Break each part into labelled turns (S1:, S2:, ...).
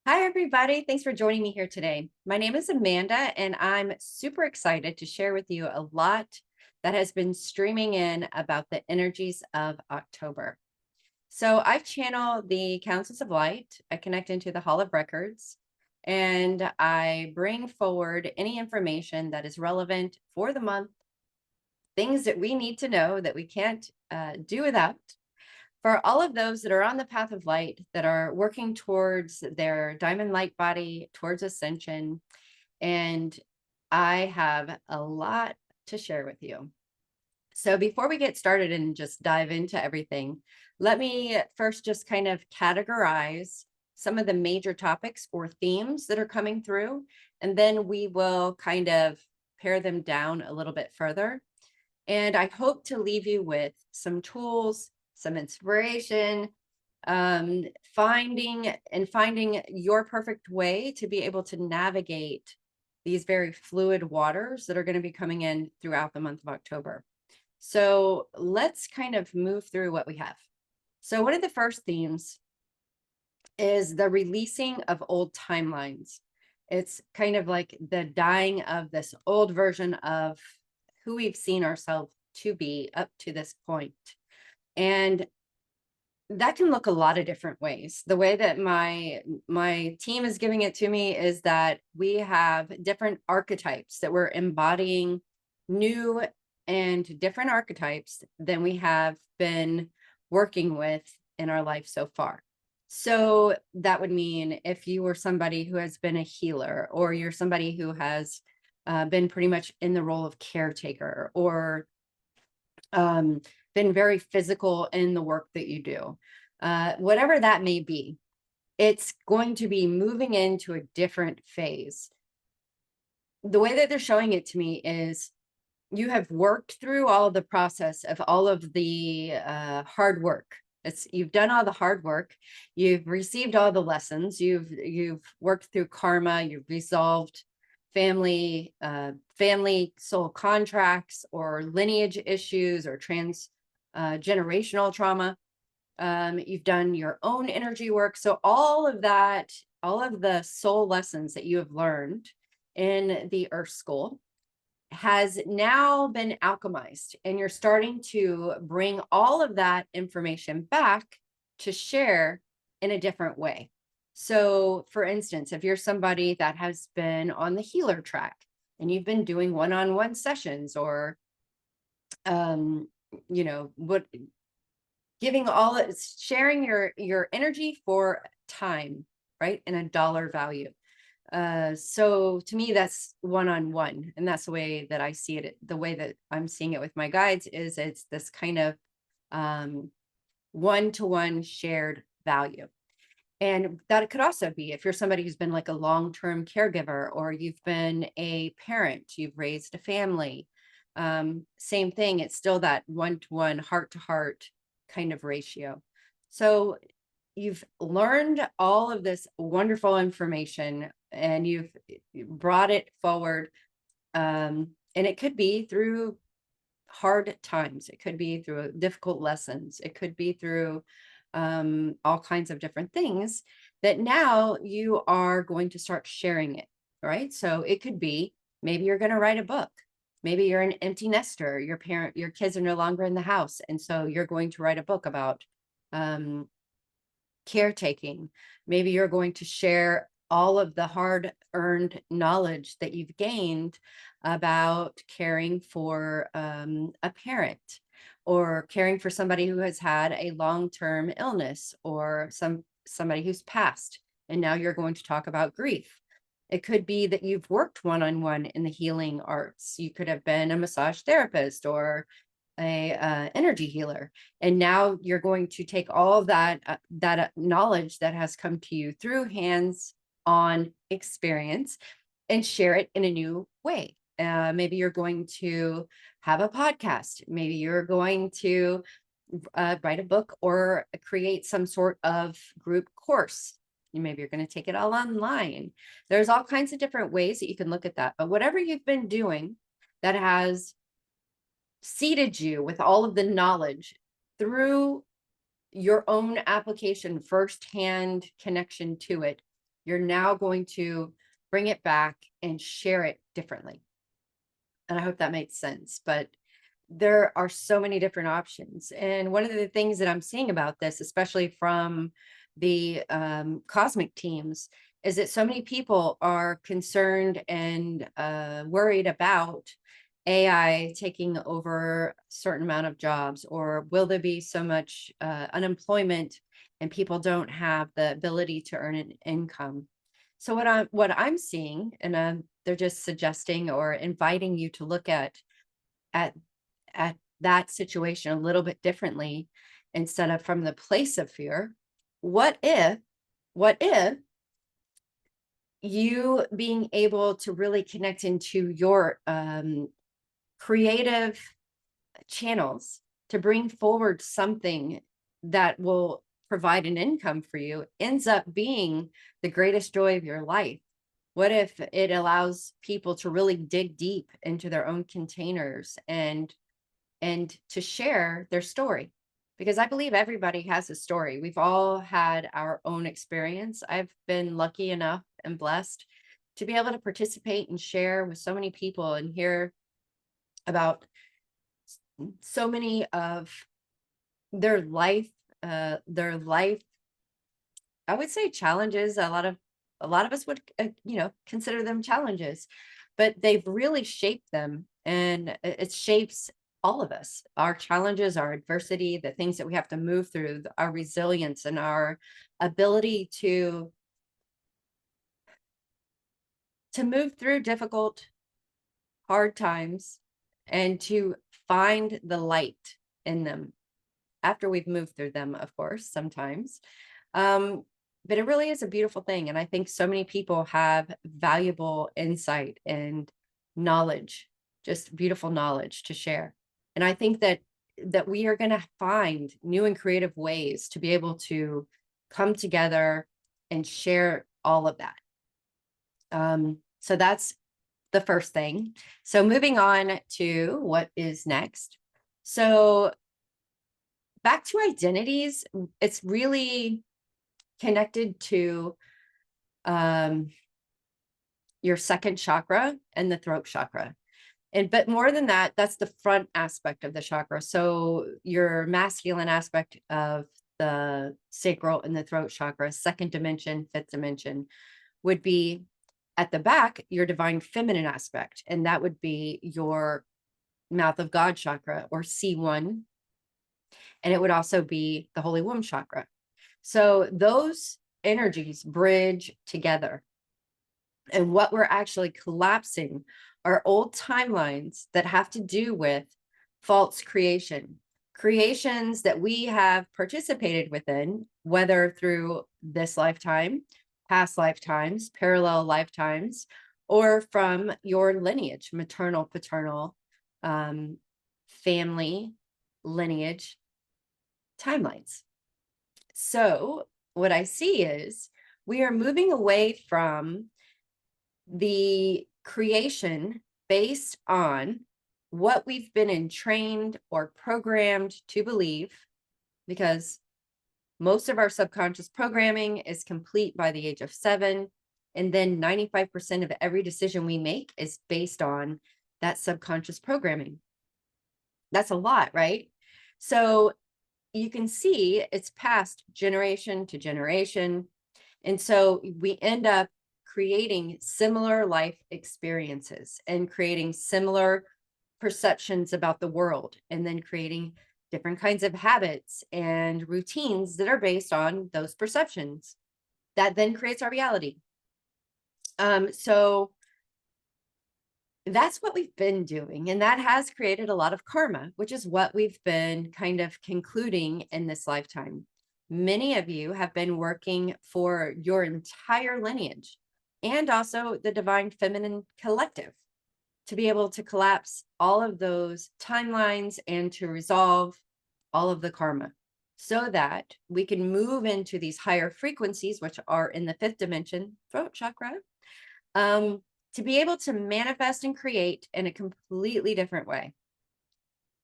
S1: Hi, everybody. Thanks for joining me here today. My name is Amanda, and I'm super excited to share with you a lot that has been streaming in about the energies of October. So I channel the Councils of Light, I connect into the Hall of Records, and I bring forward any information that is relevant for the month, things that we need to know that we can't do without for all of those that are on the path of light, that are working towards their diamond light body, towards ascension. And I have a lot to share with you. So before we get started and just dive into everything, let me first just kind of categorize some of the major topics or themes that are coming through, and then we will kind of pare them down a little bit further. And I hope to leave you with some tools, some inspiration, finding your perfect way to be able to navigate these very fluid waters that are going to be coming in throughout the month of October. So let's kind of move through what we have. So one of the first themes is the releasing of old timelines. It's kind of like the dying of this old version of who we've seen ourselves to be up to this point. And that can look a lot of different ways. The way that my team is giving it to me is that we have different archetypes that we're embodying, new and different archetypes than we have been working with in our life so far. So that would mean if you were somebody who has been a healer, or you're somebody who has been pretty much in the role of caretaker, or been very physical in the work that you do, whatever that may be, it's going to be moving into a different phase. The way that they're showing it to me is you have worked through all of the process of all of the hard work. You've done all the hard work. You've received all the lessons. You've worked through karma. You've resolved family soul contracts or lineage issues or generational trauma. You've done your own energy work. So all of that, all of the soul lessons that you have learned in the Earth School has now been alchemized, and you're starting to bring all of that information back to share in a different way. So, for instance, if you're somebody that has been on the healer track and you've been doing one-on-one sessions, or um, what giving all sharing your energy for time, right? And a dollar value. So to me, that's one-on-one, and that's the way that I see it. The way that I'm seeing it with my guides is it's this kind of one-to-one shared value. And that could also be if you're somebody who's been like a long-term caregiver, or you've been a parent, you've raised a family. Same thing, it's still that one-to-one, heart-to-heart kind of ratio. So you've learned all of this wonderful information, and you've brought it forward. And it could be through hard times. It could be through difficult lessons. It could be through all kinds of different things that now you are going to start sharing it, right? So it could be, maybe you're going to write a book. Maybe you're an empty nester. Your kids are no longer in the house, and so you're going to write a book about caretaking. Maybe you're going to share all of the hard-earned knowledge that you've gained about caring for a parent, or caring for somebody who has had a long-term illness, or somebody who's passed, and now you're going to talk about grief. It could be that you've worked one-on-one in the healing arts. You could have been a massage therapist or a energy healer, and now you're going to take all of that knowledge that has come to you through hands-on experience and share it in a new way. Maybe you're going to have a podcast. Maybe you're going to write a book or create some sort of group course. Maybe you're going to take it all online. There's all kinds of different ways that you can look at that. But whatever you've been doing that has seeded you with all of the knowledge through your own application, firsthand connection to it, You're now going to bring it back and share it differently. And I hope that makes sense. But there are so many different options. And one of the things that I'm seeing about this, especially from the cosmic teams, is that so many people are concerned and worried about AI taking over a certain amount of jobs, or will there be so much unemployment and people don't have the ability to earn an income. So what I'm seeing, and they're just suggesting or inviting you to look at at that situation a little bit differently, instead of from the place of fear. What if you being able to really connect into your creative channels to bring forward something that will provide an income for you ends up being the greatest joy of your life? What if it allows people to really dig deep into their own containers and to share their story? Because I believe everybody has a story. We've all had our own experience. I've been lucky enough and blessed to be able to participate and share with so many people and hear about so many of their life, their life, I would say challenges. A lot of us would, consider them challenges, but they've really shaped them, and it shapes all of us. Our challenges, our adversity, the things that we have to move through, our resilience, and our ability to move through difficult, hard times, and to find the light in them after we've moved through them, of course, sometimes. Um, but it really is a beautiful thing. And I think so many people have valuable insight and knowledge, just beautiful knowledge to share. And I think that we are going to find new and creative ways to be able to come together and share all of that. So that's the first thing. So moving on to what is next. So back to identities, it's really connected to your second chakra and the throat chakra. But more than that, that's the front aspect of the chakra. So your masculine aspect of the sacral and the throat chakra, second dimension, fifth dimension, would be at the back, your divine feminine aspect. And that would be your mouth of God chakra, or C1. And it would also be the holy womb chakra. So those energies bridge together. And what we're actually collapsing are old timelines that have to do with false creations that we have participated within, whether through this lifetime, past lifetimes, parallel lifetimes, or from your lineage, maternal, paternal, family, lineage timelines. So what I see is we are moving away from the creation based on what we've been entrained or programmed to believe, because most of our subconscious programming is complete by the age of 7. And then 95% of every decision we make is based on that subconscious programming. That's a lot, right? So you can see it's passed generation to generation. And so we end up creating similar life experiences and creating similar perceptions about the world, and then creating different kinds of habits and routines that are based on those perceptions. That then creates our reality. So that's what we've been doing. And that has created a lot of karma, which is what we've been kind of concluding in this lifetime. Many of you have been working for your entire lineage and also the divine feminine collective to be able to collapse all of those timelines and to resolve all of the karma so that we can move into these higher frequencies, which are in the fifth dimension, throat chakra, to be able to manifest and create in a completely different way.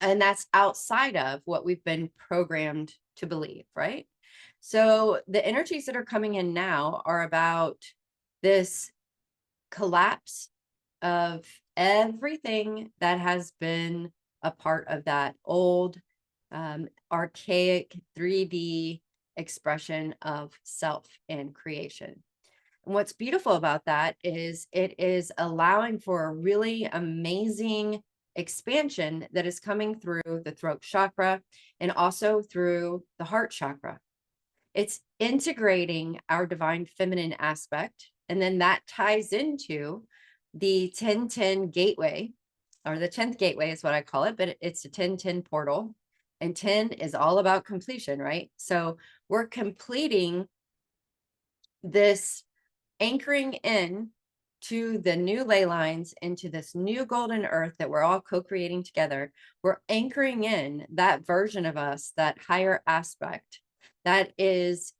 S1: And that's outside of what we've been programmed to believe, right? So the energies that are coming in now are about this collapse of everything that has been a part of that old, archaic 3D expression of self and creation. And what's beautiful about that is it is allowing for a really amazing expansion that is coming through the throat chakra and also through the heart chakra. It's integrating our divine feminine aspect. And then that ties into the 1010 gateway, or the 10th gateway is what I call it, but it's a 1010 portal. And 10 is all about completion, right? So we're completing this anchoring in to the new ley lines, into this new golden earth that we're all co-creating together. We're anchoring in that version of us, that higher aspect that is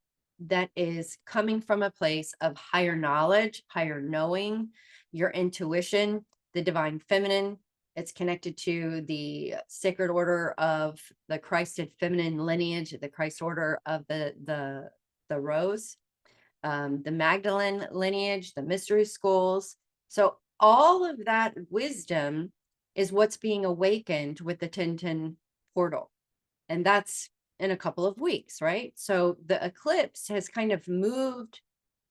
S1: coming from a place of higher knowledge, higher knowing, your intuition, the divine feminine. It's connected to the sacred order of the Christed feminine lineage, the Christ order of the rose, the Magdalene lineage, the mystery schools. So all of that wisdom is what's being awakened with the 1010 portal. And that's in a couple of weeks, right? So the eclipse has kind of moved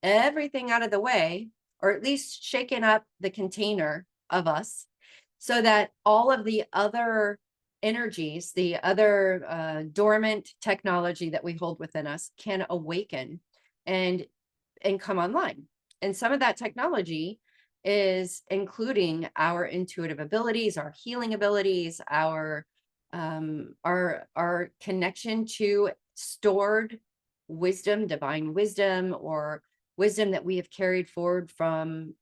S1: everything out of the way, or at least shaken up the container of us, so that all of the other energies, the other dormant technology that we hold within us can awaken and come online. And some of that technology is including our intuitive abilities, our healing abilities, our connection to stored wisdom, divine wisdom, or wisdom that we have carried forward from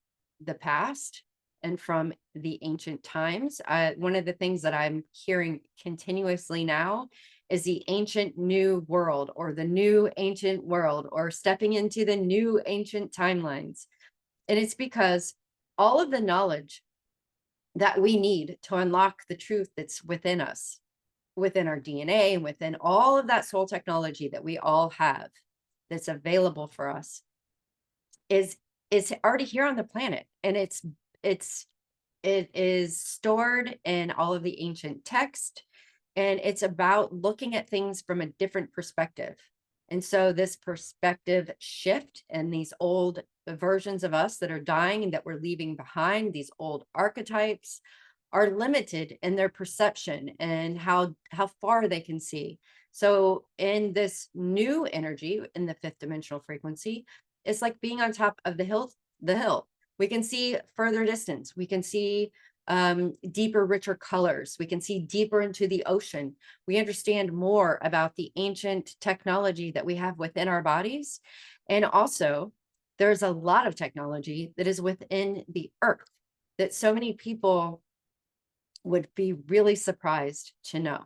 S1: the past and from the ancient times. One of the things that I'm hearing continuously now is the ancient new world, or the new ancient world, or stepping into the new ancient timelines. And it's because all of the knowledge that we need to unlock the truth that's within us, within our DNA, and within all of that soul technology that we all have, that's available for us, is already here on the planet. And it is stored in all of the ancient text, and it's about looking at things from a different perspective. And so this perspective shift, and these old versions of us that are dying and that we're leaving behind, these old archetypes, are limited in their perception and how far they can see. So in this new energy, in the fifth dimensional frequency, it's like being on top of the hill. We can see further distance. We can see deeper, richer colors. We can see deeper into the ocean. We understand more about the ancient technology that we have within our bodies. And also, there's a lot of technology that is within the earth that so many people would be really surprised to know.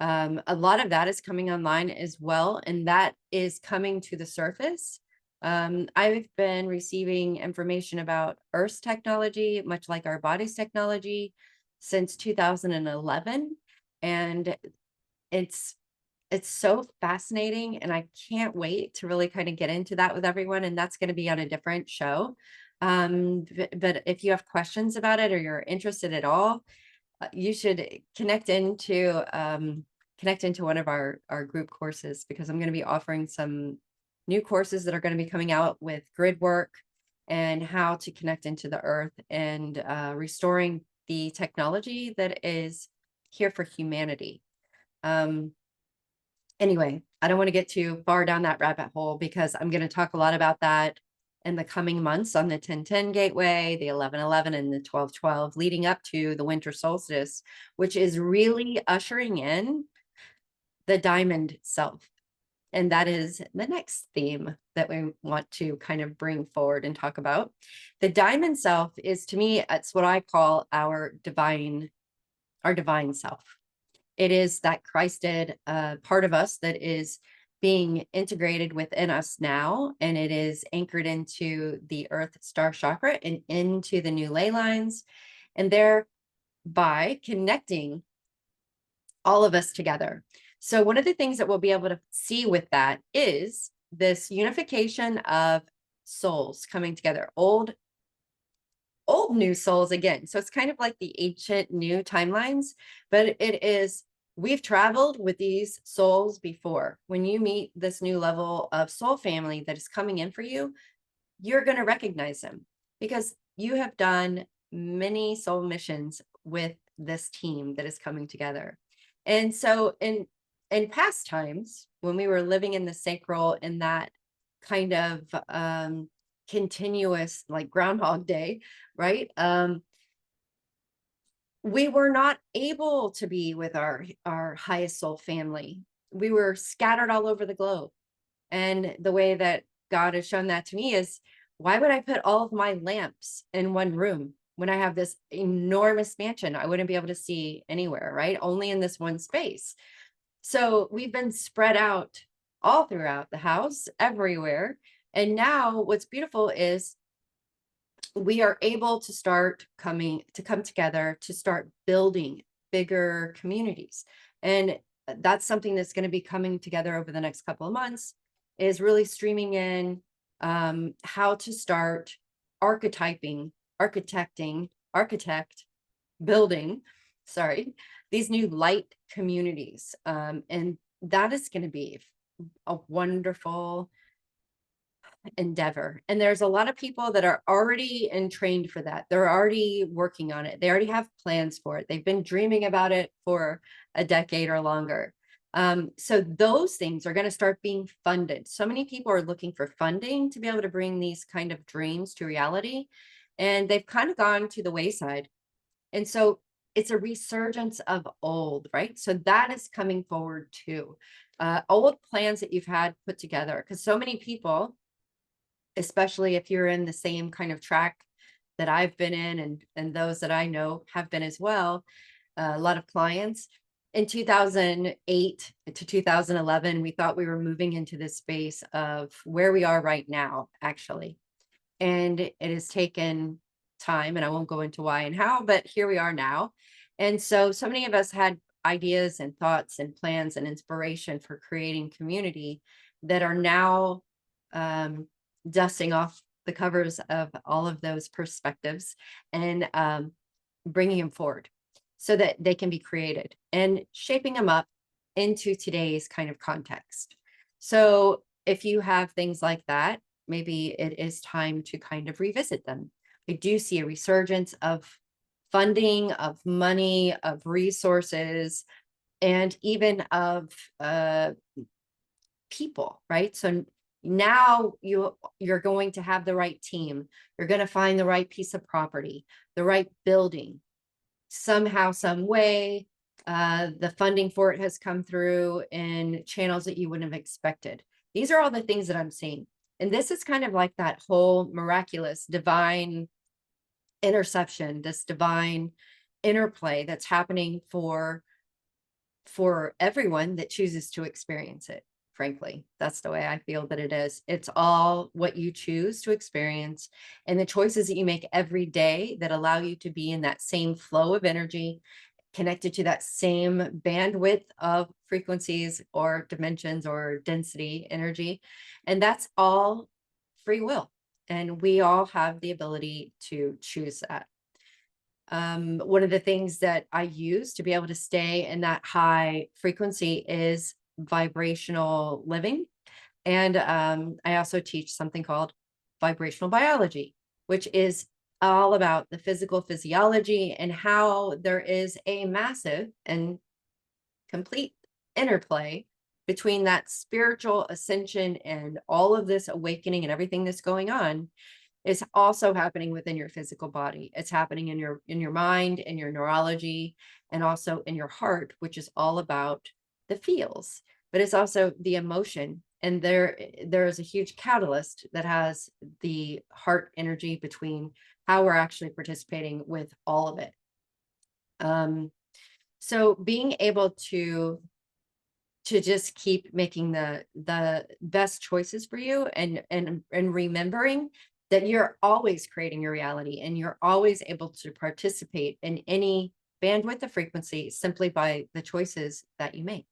S1: A lot of that is coming online as well, and that is coming to the surface. I've been receiving information about Earth's technology, much like our body's technology, since 2011. And it's so fascinating, and I can't wait to really kind of get into that with everyone. And that's going to be on a different show. But if you have questions about it, or you're interested at all, you should connect into one of our group courses, because I'm going to be offering some new courses that are going to be coming out with grid work and how to connect into the earth, and restoring the technology that is here for humanity. Anyway, I don't want to get too far down that rabbit hole, because I'm going to talk a lot about that in the coming months on the 1010 gateway, the 1111, and the 1212, leading up to the winter solstice, which is really ushering in the diamond self. And that is the next theme that we want to kind of bring forward and talk about. The diamond self is, to me, it's what I call our divine self. It is that Christed part of us that is being integrated within us now, and it is anchored into the earth star chakra and into the new ley lines, and thereby connecting all of us together. So one of the things that we'll be able to see with that is this unification of souls coming together, old new souls again. So it's kind of like the ancient new timelines, but it is, we've traveled with these souls before. When you meet this new level of soul family that is coming in for you, you're going to recognize them because you have done many soul missions with this team that is coming together. And so in past times, when we were living in the sacral, in that kind of continuous, like Groundhog Day, right? We were not able to be with our highest soul family. We were scattered all over the globe. And the way that God has shown that to me is, why would I put all of my lamps in one room when I have this enormous mansion I wouldn't be able to see anywhere, right? Only in this one space. So we've been spread out all throughout the house, everywhere. And now what's beautiful is we are able to come together to start building bigger communities. And that's something that's going to be coming together over the next couple of months, is really streaming in how to start building, sorry, these new light communities. And that is going to be a wonderful endeavor. And there's a lot of people that are already entrained for that. They're already working on it. They already have plans for it. They've been dreaming about it for a decade or longer. So those things are going to start being funded. So many people are looking for funding to be able to bring these kind of dreams to reality. And they've kind of gone to the wayside. And so it's a resurgence of old, right? So that is coming forward too. Old plans that you've had put together, because so many people, especially if you're in the same kind of track that I've been in, and those that I know have been as well, a lot of clients in 2008 to 2011, we thought we were moving into this space of where we are right now, actually. And it has taken time, and I won't go into why and how, but here we are now. And so many of us had ideas and thoughts and plans and inspiration for creating community that are now dusting off the covers of all of those perspectives and bringing them forward so that they can be created and shaping them up into today's kind of context. So if you have things like that, maybe it is time to kind of revisit them. I do see a resurgence of funding, of money, of resources, and even of people, right? So now you're going to have the right team. You're going to find the right piece of property, the right building. Somehow, some way, the funding for it has come through in channels that you wouldn't have expected. These are all the things that I'm seeing. And this is kind of like that whole miraculous divine interception, this divine interplay that's happening for everyone that chooses to experience it. Frankly, that's the way I feel that it is. It's all what you choose to experience and the choices that you make every day that allow you to be in that same flow of energy, connected to that same bandwidth of frequencies or dimensions or density energy. And that's all free will. And we all have the ability to choose that. One of the things that I use to be able to stay in that high frequency is vibrational living. And I also teach something called vibrational biology, which is all about the physical physiology and how there is a massive and complete interplay between that spiritual ascension and all of this awakening and everything that's going on is also happening within your physical body. It's happening in your mind, in your neurology, and also in your heart, which is all about the feels, but it's also the emotion. And there is a huge catalyst that has the heart energy between how we're actually participating with all of it. So being able to just keep making the best choices for you, and remembering that you're always creating your reality and you're always able to participate in any bandwidth of frequency simply by the choices that you make.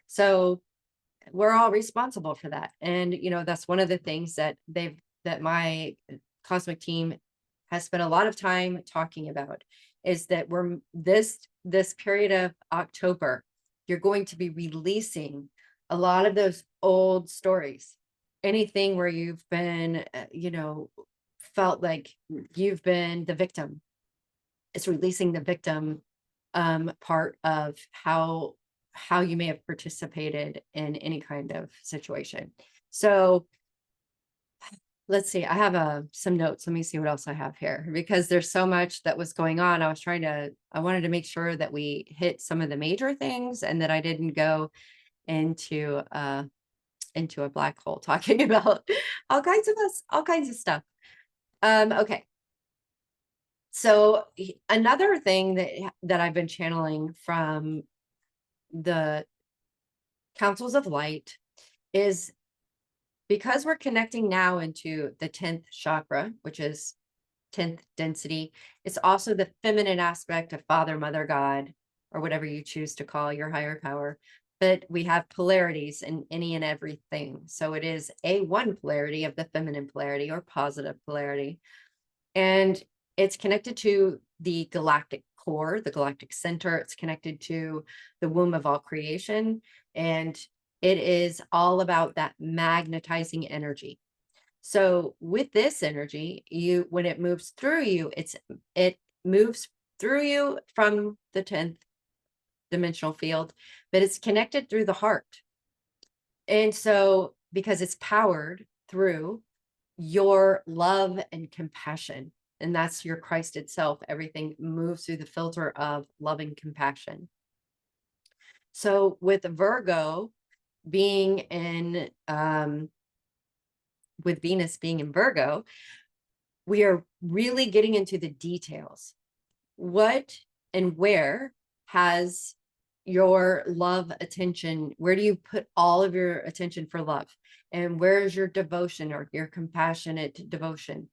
S1: So we're all responsible for that. And, that's one of the things that my cosmic team has spent a lot of time talking about, is that we're this period of October, you're going to be releasing a lot of those old stories. Anything where you've been, felt like you've been the victim. It's releasing the victim part of how you may have participated in any kind of situation. So let's see, I have some notes. Let me see what else I have here, because there's so much that was going on. I wanted to make sure that we hit some of the major things and that I didn't go into a black hole talking about all kinds of stuff. Okay. So another thing that I've been channeling from the councils of light is, because we're connecting now into the 10th chakra, which is 10th density. It's also the feminine aspect of Father, Mother, God, or whatever you choose to call your higher power. But we have polarities in any and everything. So it is a one polarity of the feminine polarity, or positive polarity. And it's connected to the galactic core, the galactic center. It's connected to the womb of all creation. And it is all about that magnetizing energy. So with this energy, when it moves through you, it moves through you from the 10th dimensional field, but it's connected through the heart. And so, because it's powered through your love and compassion, and that's your Christ itself, everything moves through the filter of love and compassion. So with Virgo being in, with Venus being in Virgo, we are really getting into the details. What and where has your love attention? Where do you put all of your attention for love? And where is your devotion, or your compassionate devotion?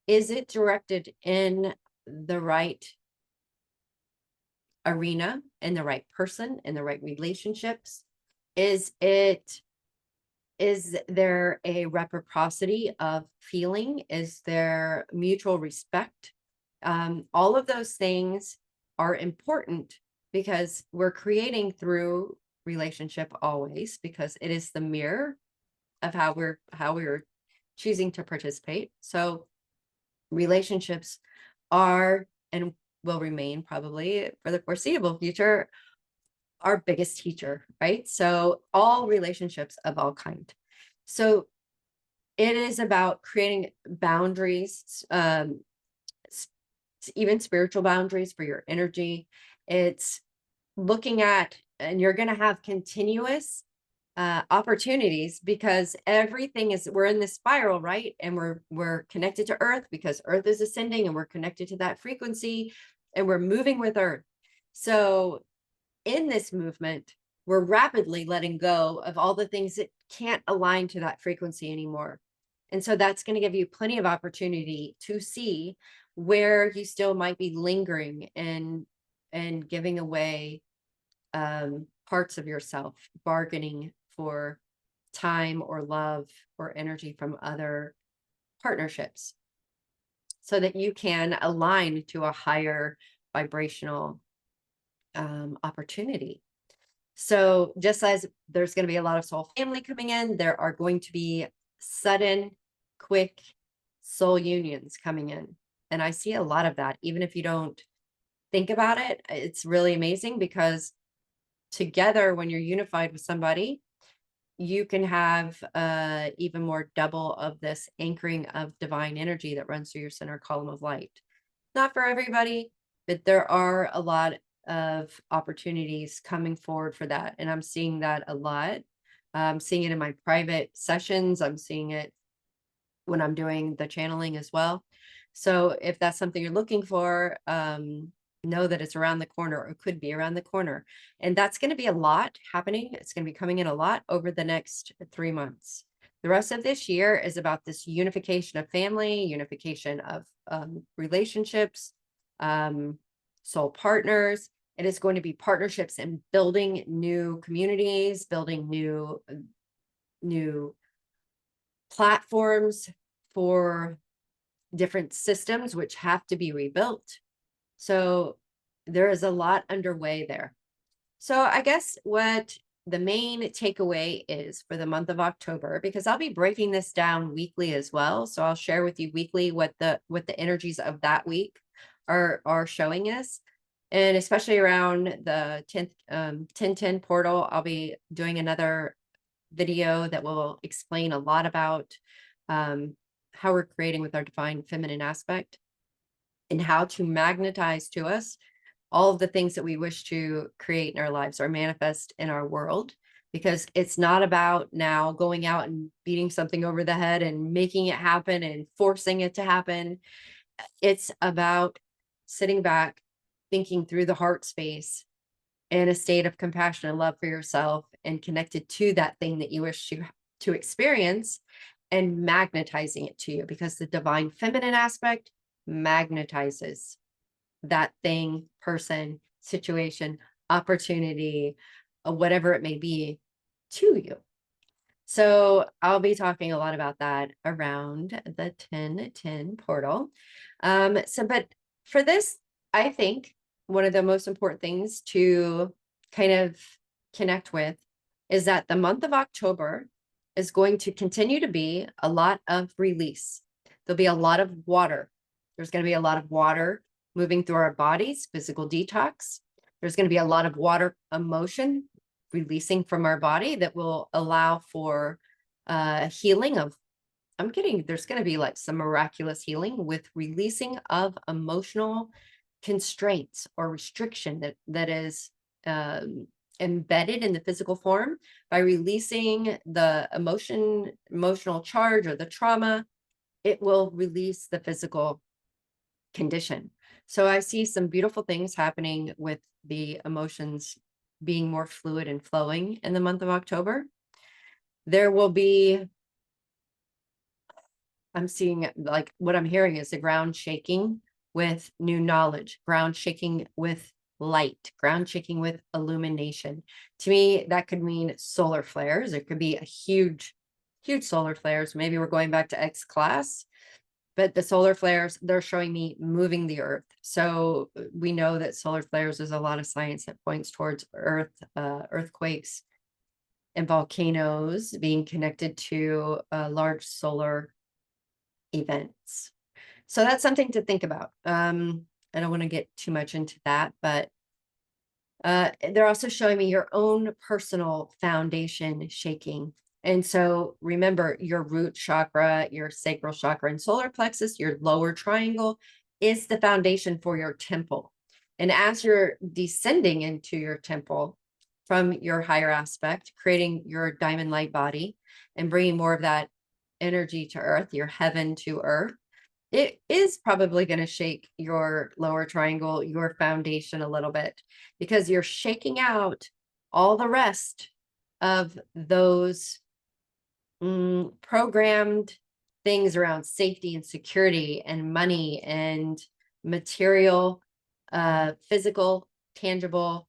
S1: Is it directed in the right arena, in the right person, in the right relationships? Is there a reciprocity of feeling? Is there mutual respect? All of those things are important, because we're creating through relationship always, because it is the mirror of how we're choosing to participate. So relationships are, and will remain probably for the foreseeable future, our biggest teacher, right? So all relationships of all kind. So it is about creating boundaries, even spiritual boundaries for your energy. It's looking at, and you're going to have continuous opportunities, because we're in this spiral, right? And we're connected to Earth, because Earth is ascending, and we're connected to that frequency, and we're moving with Earth. So in this movement, we're rapidly letting go of all the things that can't align to that frequency anymore. And so that's going to give you plenty of opportunity to see where you still might be lingering and giving away parts of yourself, bargaining for time or love or energy from other partnerships, so that you can align to a higher vibrational opportunity. So just as there's going to be a lot of soul family coming in, there are going to be sudden, quick soul unions coming in. And I see a lot of that, even if you don't think about it. It's really amazing, because together, when you're unified with somebody, you can have even more double of this anchoring of divine energy that runs through your center column of light. Not for everybody, but there are a lot of opportunities coming forward for that. And I'm seeing that a lot. I'm seeing it in my private sessions. I'm seeing it when I'm doing the channeling as well. So if that's something you're looking for, know that it's around the corner, or could be around the corner. And that's going to be a lot happening. It's going to be coming in a lot over the next 3 months. The rest of this year is about this unification of family, unification of relationships, soul partners, It is going to be partnerships and building new communities, building new platforms for different systems which have to be rebuilt. So there is a lot underway there. So I guess what the main takeaway is for the month of October, because I'll be breaking this down weekly as well. So I'll share with you weekly what the energies of that week are showing us. And especially around the 10th 1010 portal, I'll be doing another video that will explain a lot about how we're creating with our divine feminine aspect and how to magnetize to us all of the things that we wish to create in our lives or manifest in our world. Because it's not about now going out and beating something over the head and making it happen and forcing it to happen. It's about sitting back, thinking through the heart space in a state of compassion and love for yourself and connected to that thing that you wish to experience and magnetizing it to you, because the divine feminine aspect magnetizes that thing, person, situation, opportunity, whatever it may be, to you. So I'll be talking a lot about that around the 1010 portal. But for this, I think one of the most important things to kind of connect with is that the month of October is going to continue to be a lot of release. There'll be a lot of water. There's going to be a lot of water moving through our bodies, physical detox. There's going to be a lot of water emotion releasing from our body that will allow for healing of, there's going to be like some miraculous healing with releasing of emotional constraints or restriction that is embedded in the physical form. By releasing the emotional charge or the trauma, it will release the physical condition. So I see some beautiful things happening with the emotions being more fluid and flowing in the month of October. There will be, I'm seeing, like, what I'm hearing is the ground shaking with new knowledge, ground shaking with light, ground shaking with illumination. To me, that could mean solar flares. It could be a huge solar flares. Maybe we're going back to X class. But the solar flares, they're showing me moving the earth. So we know that solar flares, there's a lot of science that points towards earthquakes and volcanoes being connected to large solar events. So that's something to think about. I don't want to get too much into that, but they're also showing me your own personal foundation shaking. And so remember, your root chakra, your sacral chakra and solar plexus, your lower triangle is the foundation for your temple. And as you're descending into your temple from your higher aspect, creating your diamond light body and bringing more of that energy to earth, your heaven to earth, it is probably going to shake your lower triangle, your foundation a little bit, because you're shaking out all the rest of those programmed things around safety and security and money and material, physical, tangible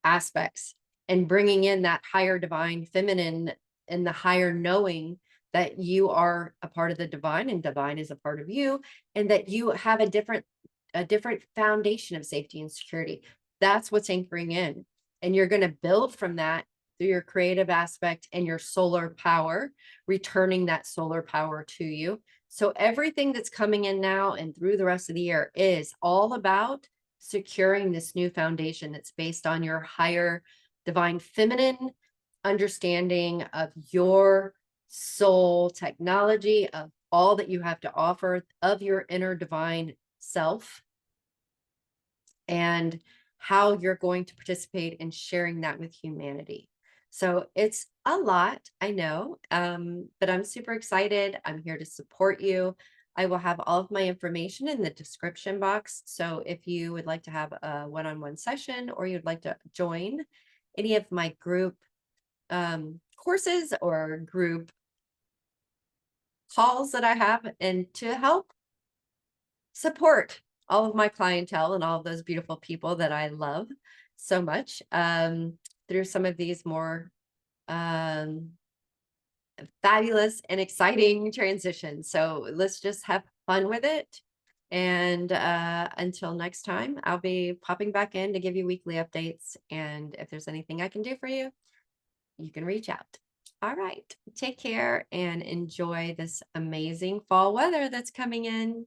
S1: aspects, and bringing in that higher divine feminine and the higher knowing that you are a part of the divine and divine is a part of you, and that you have a different foundation of safety and security. That's what's anchoring in. And you're going to build from that through your creative aspect and your solar power, returning that solar power to you. So everything that's coming in now and through the rest of the year is all about securing this new foundation that's based on your higher divine feminine understanding of your soul technology, of all that you have to offer, of your inner divine self, and how you're going to participate in sharing that with humanity. So it's a lot, I know, but I'm super excited. I'm here to support you. I will have all of my information in the description box. So if you would like to have a one-on-one session, or you'd like to join any of my group courses or group calls that I have, and to help support all of my clientele and all of those beautiful people that I love so much, through some of these more um, fabulous and exciting transitions. So let's just have fun with it. And until next time, I'll be popping back in to give you weekly updates. And if there's anything I can do for you, you can reach out. All right. Take care and enjoy this amazing fall weather that's coming in.